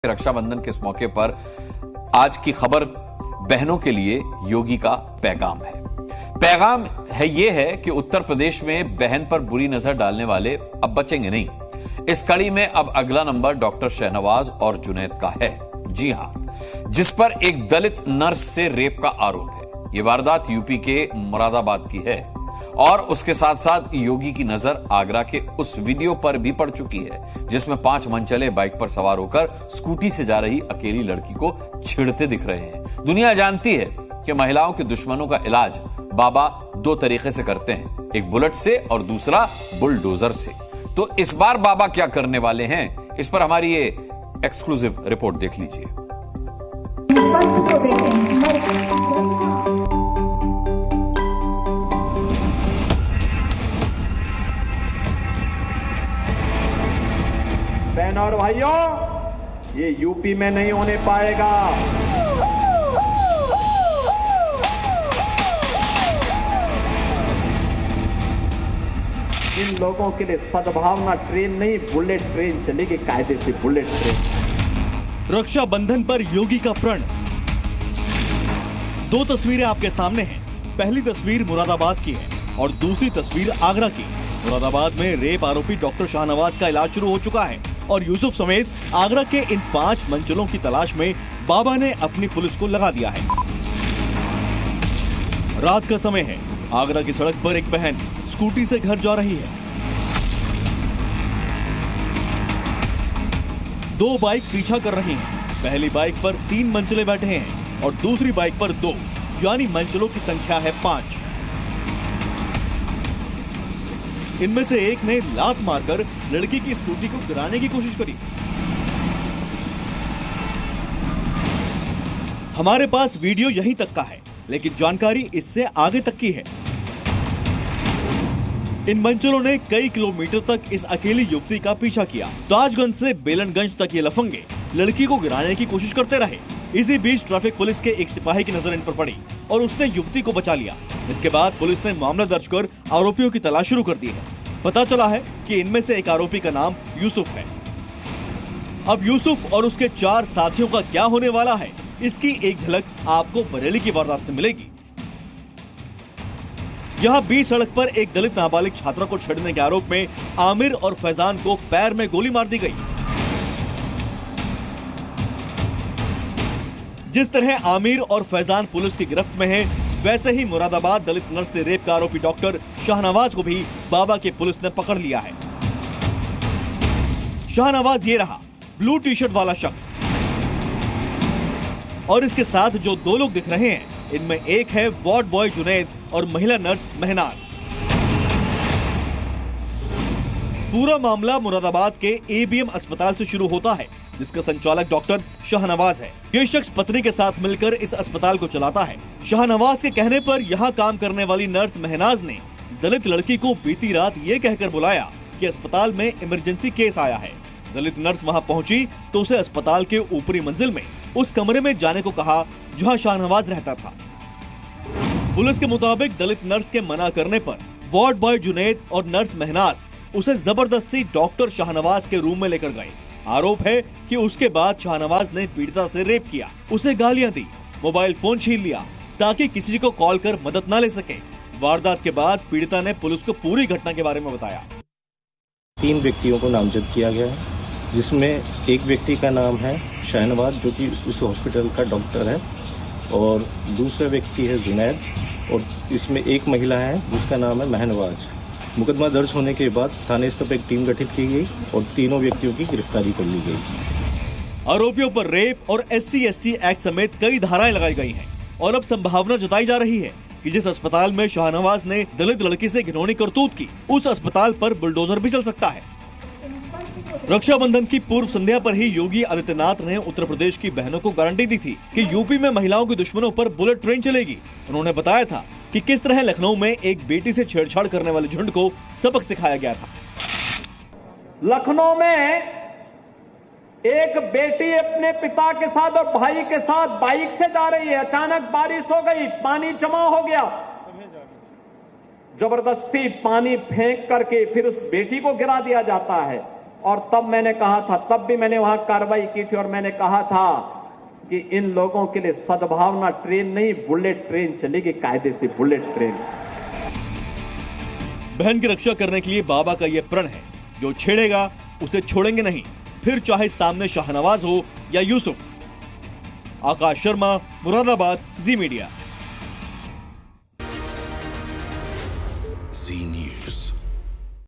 रक्षाबंधन के इस मौके पर आज की खबर बहनों के लिए योगी का पैगाम है। पैगाम है ये है कि उत्तर प्रदेश में बहन पर बुरी नजर डालने वाले अब बचेंगे नहीं। इस कड़ी में अब अगला नंबर डॉक्टर शाहनवाज और जुनैद का है। जी हां, जिस पर एक दलित नर्स से रेप का आरोप है। यह वारदात यूपी के मुरादाबाद की है और उसके साथ साथ योगी की नजर आगरा के उस वीडियो पर भी पड़ चुकी है जिसमें 5 मनचले बाइक पर सवार होकर स्कूटी से जा रही अकेली लड़की को छेड़ते दिख रहे हैं। दुनिया जानती है कि महिलाओं के दुश्मनों का इलाज बाबा 2 तरीके से करते हैं, एक बुलेट से और दूसरा बुलडोजर से। तो इस बार बाबा क्या करने वाले हैं, इस पर हमारी ये एक्सक्लूसिव रिपोर्ट देख लीजिए। बहनों और भाइयों, ये यूपी में नहीं होने पाएगा। इन लोगों के लिए सद्भावना ट्रेन नहीं, बुलेट ट्रेन चलेगी, कायदे से बुलेट ट्रेन। रक्षाबंधन पर योगी का प्रण। 2 तस्वीरें आपके सामने हैं। पहली तस्वीर मुरादाबाद की है और दूसरी तस्वीर आगरा की। मुरादाबाद में रेप आरोपी डॉक्टर शाहनवाज का इलाज शुरू हो चुका है और यूसुफ समेत आगरा के इन 5 मंचलों की तलाश में बाबा ने अपनी पुलिस को लगा दिया है। रात का समय है। आगरा की सड़क पर एक बहन स्कूटी से घर जा रही है। 2 बाइक पीछा कर रही हैं। पहली बाइक पर 3 मंचले बैठे हैं और दूसरी बाइक पर 2, यानी मंचलों की संख्या है 5। इनमें से एक ने लात मारकर लड़की की स्कूटी को गिराने की कोशिश करी। हमारे पास वीडियो यहीं तक का है, लेकिन जानकारी इससे आगे तक की है। इन मंचलों ने कई किलोमीटर तक इस अकेली युवती का पीछा किया। ताजगंज से बेलनगंज तक ये लफंगे लड़की को गिराने की कोशिश करते रहे। इसी बीच ट्रैफिक पुलिस के एक सिपाही की नजर इन पर पड़ी और उसने युवती को बचा लिया। इसके बाद पुलिस ने मामला दर्ज कर आरोपियों की तलाश शुरू कर दी है। पता चला है कि इनमें से एक आरोपी का नाम यूसुफ है। अब यूसुफ और उसके 4 साथियों का क्या होने वाला है, इसकी एक झलक आपको बरेली की वारदात से मिलेगी। जहां बीच सड़क पर एक दलित नाबालिग छात्रा को छेड़ने के आरोप में आमिर और फैजान को पैर में गोली मार दी गई। जिस तरह आमिर और फैजान पुलिस की गिरफ्त में हैं, वैसे ही मुरादाबाद दलित नर्स से रेप का आरोपी डॉक्टर शाहनवाज को भी बाबा की पुलिस ने पकड़ लिया है। शाहनवाज ये रहा, ब्लू टी-शर्ट वाला शख्स, और इसके साथ जो 2 लोग दिख रहे हैं, इनमें एक है वार्ड बॉय जुनैद और महिला नर्स महनाज। पूरा मामला मुरादाबाद के एबीएम अस्पताल से शुरू होता है, जिसका संचालक डॉक्टर शाहनवाज है। ये शख्स पत्नी के साथ मिलकर इस अस्पताल को चलाता है। शाहनवाज के कहने पर यहाँ काम करने वाली नर्स महनाज ने दलित लड़की को बीती रात ये कहकर बुलाया कि अस्पताल में इमरजेंसी केस आया है। दलित नर्स वहाँ पहुंची तो उसे अस्पताल के ऊपरी मंजिल में उस कमरे में जाने को कहा जहाँ शाहनवाज रहता था। पुलिस के मुताबिक दलित नर्स के मना करने पर वार्ड बॉय जुनैद और नर्स महनाज उसे जबरदस्ती डॉक्टर शाहनवाज के रूम में लेकर गए। आरोप है कि उसके बाद शाहनवाज ने पीड़िता से रेप किया, उसे गालियां दी, मोबाइल फोन छीन लिया ताकि किसी को कॉल कर मदद न ले सके। वारदात के बाद पीड़िता ने पुलिस को पूरी घटना के बारे में बताया। 3 व्यक्तियों को नामजद किया गया है, जिसमें एक व्यक्ति का नाम है शाहनवाज, जो कि उस हॉस्पिटल का डॉक्टर है, और दूसरा व्यक्ति है जुनैद, और इसमें एक महिला है जिसका नाम है महनवाज। मुकदमा दर्ज होने के बाद थाने स्तर पर एक टीम गठित की गई और तीनों व्यक्तियों की गिरफ्तारी कर ली गई। आरोपियों पर रेप और SC/ST एक्ट समेत कई धाराएं लगाई गई हैं और अब संभावना जताई जा रही है कि जिस अस्पताल में शाहनवाज ने दलित लड़की से घिनौनी करतूत की, उस अस्पताल पर बुलडोजर भी चल सकता है। रक्षाबंधन की पूर्व संध्या पर ही योगी आदित्यनाथ ने उत्तर प्रदेश की बहनों को गारंटी दी थी कि यूपी में महिलाओं के दुश्मनों पर बुलेट ट्रेन चलेगी। उन्होंने बताया था कि किस तरह लखनऊ में एक बेटी से छेड़छाड़ करने वाले झुंड को सबक सिखाया गया था। लखनऊ में एक बेटी अपने पिता के साथ और भाई के साथ बाइक से जा रही है। अचानक बारिश हो गई, पानी जमा हो गया। जबरदस्ती पानी फेंक करके फिर उस बेटी को गिरा दिया जाता है। और तब मैंने कहा था, तब भी मैंने वहां कार्रवाई की थी और मैंने कहा था कि इन लोगों के लिए सद्भावना ट्रेन नहीं, बुलेट ट्रेन चलेगी, कायदे से बुलेट ट्रेन। बहन की रक्षा करने के लिए बाबा का यह प्रण है, जो छेड़ेगा उसे छोड़ेंगे नहीं, फिर चाहे सामने शाहनवाज हो या यूसुफ। आकाश शर्मा, मुरादाबाद, जी मीडिया।